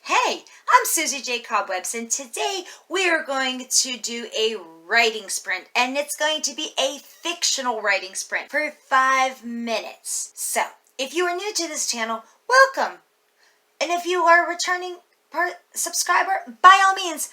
Hey, I'm Susie J. Cobwebs, and today we are going to do a writing sprint, and it's going to be a fictional writing sprint for 5 minutes. So, if you are new to this channel, welcome. And if you are a returning subscriber, by all means,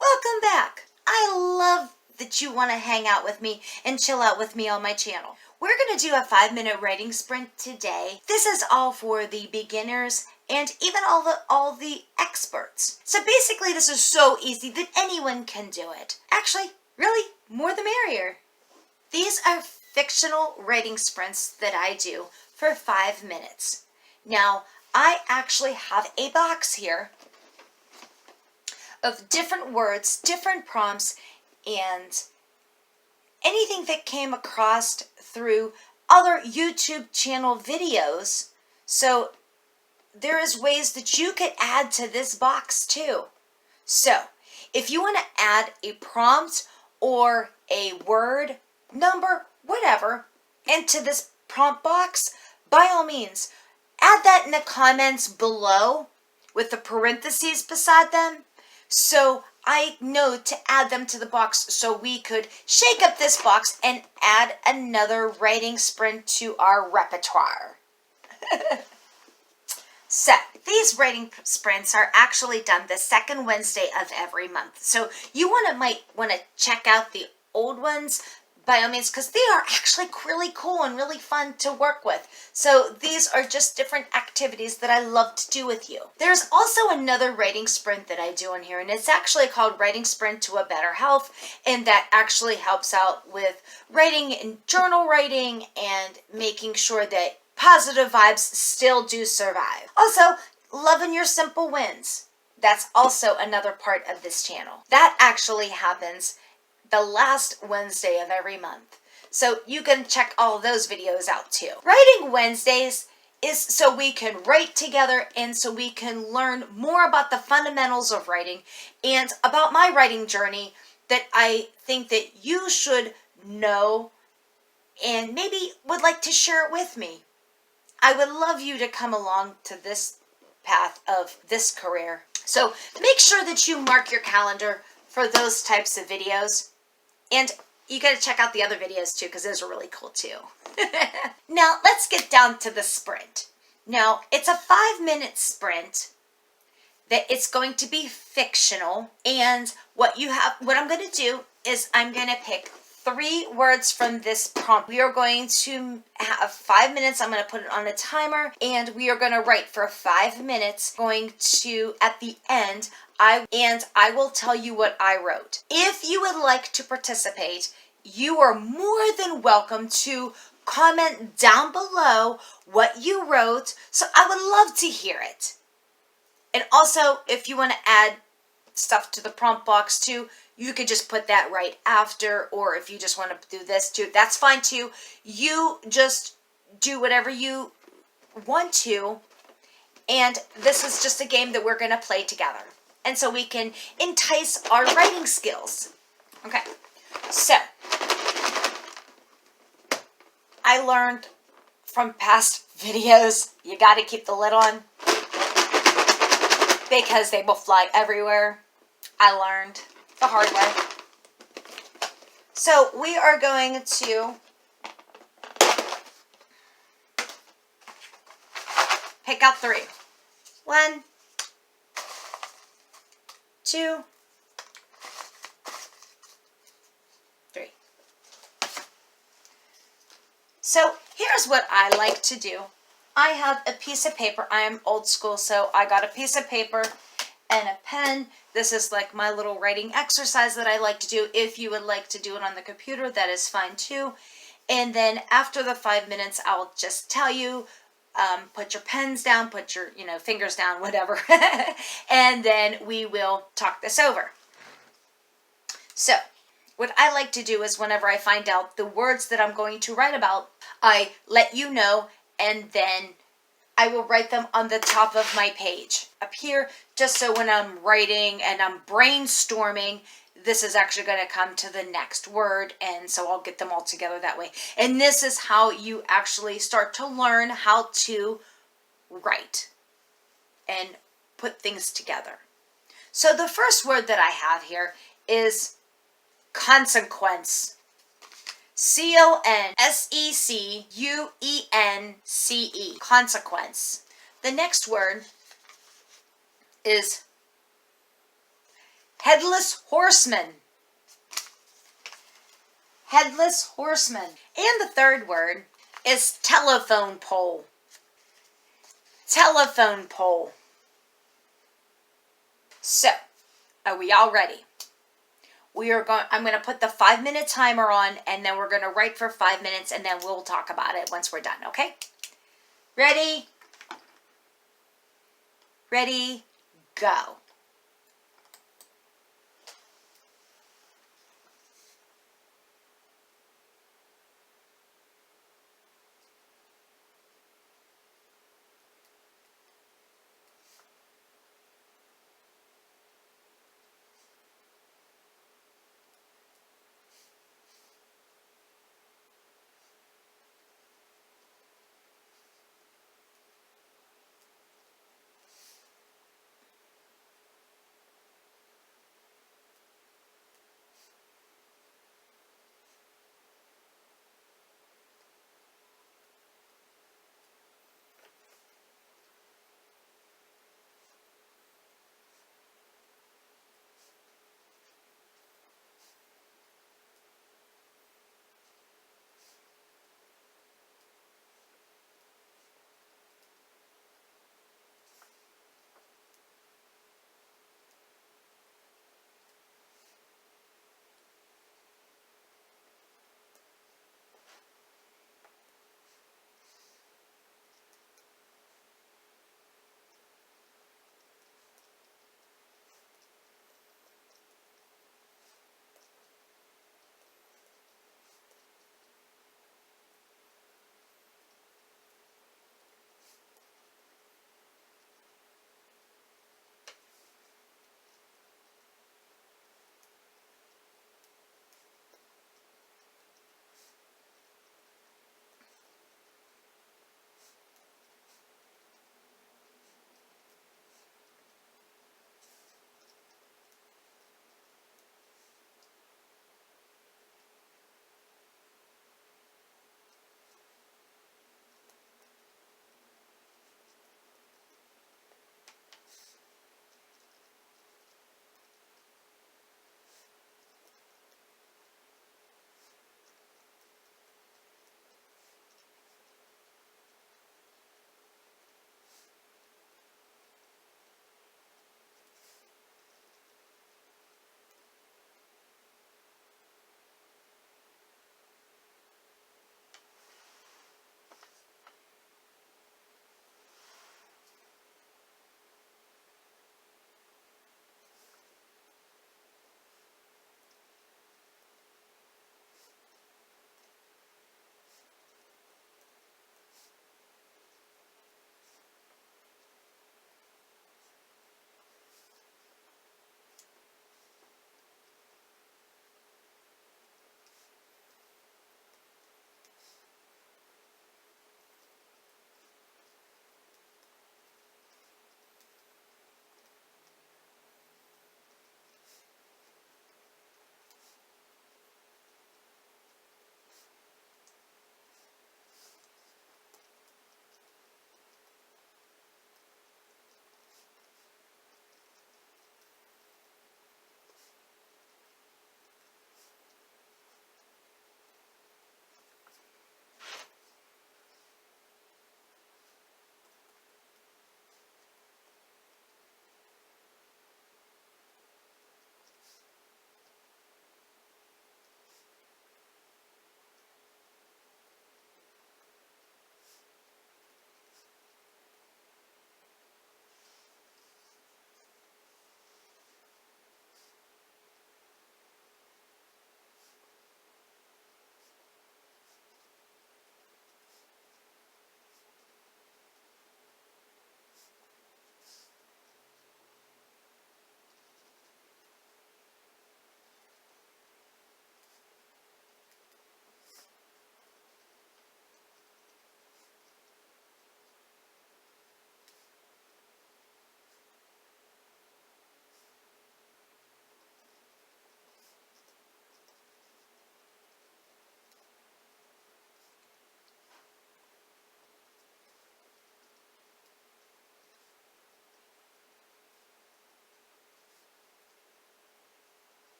welcome back. I love that you want to hang out with me and chill out with me on my channel. We're going to do a 5-minute writing sprint today. This is all for the beginners and even all the experts. So basically this is so easy that anyone can do it. Actually, really, more the merrier. These are fictional writing sprints that I do for 5 minutes. Now, I actually have a box here of different words, different prompts, and anything that came across through other YouTube channel videos. So there is ways that you could add to this box too. So if you want to add a prompt or a word, number, whatever, into this prompt box, by all means, add that in the comments below with the parentheses beside them, so I know to add them to the box so we could shake up this box and add another writing sprint to our repertoire. So, these writing sprints are actually done the second Wednesday of every month. So, you might want to check out the old ones by all means, because they are actually really cool and really fun to work with. So these are just different activities that I love to do with you. There's also another writing sprint that I do on here, and it's actually called Writing Sprint to a Better Health, and that actually helps out with writing and journal writing and making sure that positive vibes still do survive. Also, loving your simple wins. That's also another part of this channel. That actually happens the last Wednesday of every month. So you can check all those videos out too. Writing Wednesdays is so we can write together and so we can learn more about the fundamentals of writing and about my writing journey that I think that you should know and maybe would like to share it with me. I would love you to come along to this path of this career. So make sure that you mark your calendar for those types of videos. And you got to check out the other videos too, because those are really cool too. Now, let's get down to the sprint. Now, it's a 5-minute sprint that it's going to be fictional. And what I'm going to do is I'm going to pick 3 words from this prompt. We are going to have 5 minutes. I'm going to put it on a timer, and we are going to write for 5 minutes. At the end, I will tell you what I wrote. If you would like to participate, you are more than welcome to comment down below what you wrote, so I would love to hear it. And also, if you want to add stuff to the prompt box too, you could just put that right after, or if you just want to do this too, that's fine too. You just do whatever you want to, and this is just a game that we're going to play together. And so we can entice our writing skills. Okay, so I learned from past videos, you got to keep the lid on because they will fly everywhere. I learned the hard way. So we are going to pick out 3. 1, 2, 3. So here's what I like to do. I have a piece of paper. I am old school, so I got a piece of paper and a pen. This is like my little writing exercise that I like to do. If you would like to do it on the computer, that is fine too. And then after the 5 minutes, I'll just tell you, put your pens down, put your fingers down, whatever. And then we will talk this over. So what I like to do is whenever I find out the words that I'm going to write about, I let you know, and then I will write them on the top of my page up here, just so when I'm writing and I'm brainstorming, this is actually going to come to the next word, and so I'll get them all together that way. And this is how you actually start to learn how to write. And put things together. So the first word that I have here is consequence. Consequence. Consequence. The next word is headless horseman. Headless horseman. And the third word is telephone pole. Telephone pole. So, are we all ready? I'm going to put the 5-minute timer on, and then we're going to write for 5 minutes, and then we'll talk about it once we're done, okay? Ready? Ready, go.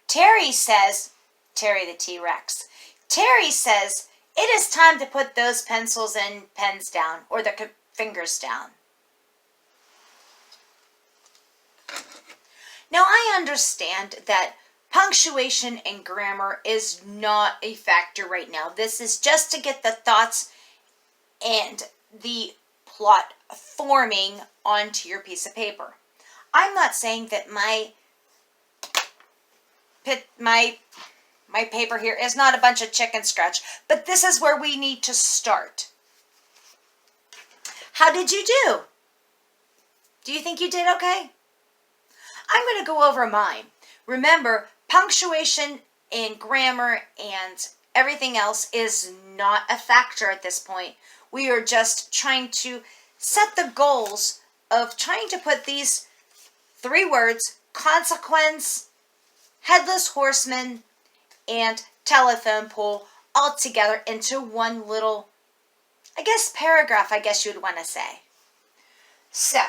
Terry says, Terry the T-Rex, Terry says, it is time to put those pencils and pens down, or the fingers down. Now, I understand that punctuation and grammar is not a factor right now. This is just to get the thoughts and the plot forming onto your piece of paper. I'm not saying that my paper here is not a bunch of chicken scratch, but this is where we need to start. How did you do? Do you think you did okay? I'm going to go over mine. Remember, punctuation and grammar and everything else is not a factor at this point. We are just trying to set the goals of trying to put these 3 words, consequence, headless horseman, and telephone pole, all together into one little, I guess, paragraph, I guess you would want to say. So,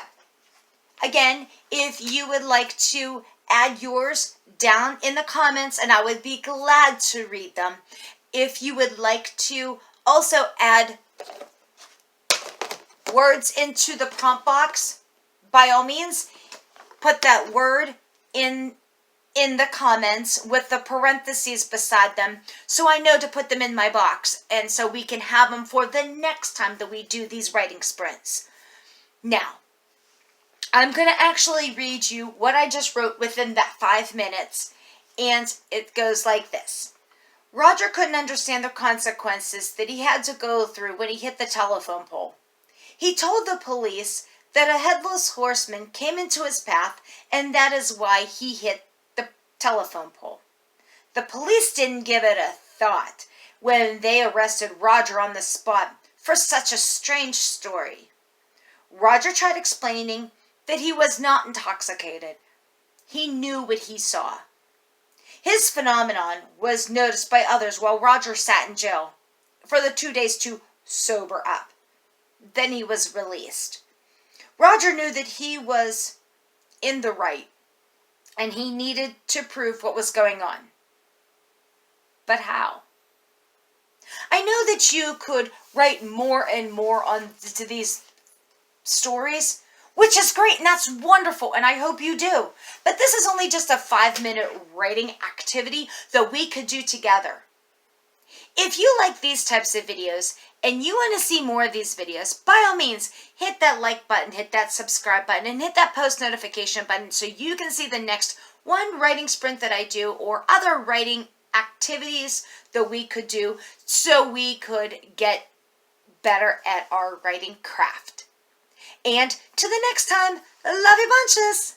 again, if you would like to add yours down in the comments, and I would be glad to read them. If you would like to also add words into the prompt box, by all means, put that word in the comments with the parentheses beside them so I know to put them in my box and so we can have them for the next time that we do these writing sprints. Now, I'm going to actually read you what I just wrote within that 5 minutes, and it goes like this. Roger couldn't understand the consequences that he had to go through when he hit the telephone pole. He told the police that a headless horseman came into his path, and that is why he hit the telephone pole. The police didn't give it a thought when they arrested Roger on the spot for such a strange story. Roger tried explaining that he was not intoxicated. He knew what he saw. His phenomenon was noticed by others while Roger sat in jail for the 2 days to sober up. Then he was released. Roger knew that he was in the right, and he needed to prove what was going on. But how? I know that you could write more and more on to these stories, which is great, and that's wonderful, and I hope you do. But this is only just a 5-minute writing activity that we could do together. If you like these types of videos and you want to see more of these videos, by all means, hit that like button, hit that subscribe button, and hit that post notification button so you can see the next one writing sprint that I do or other writing activities that we could do so we could get better at our writing craft. And to the next time, love you bunches!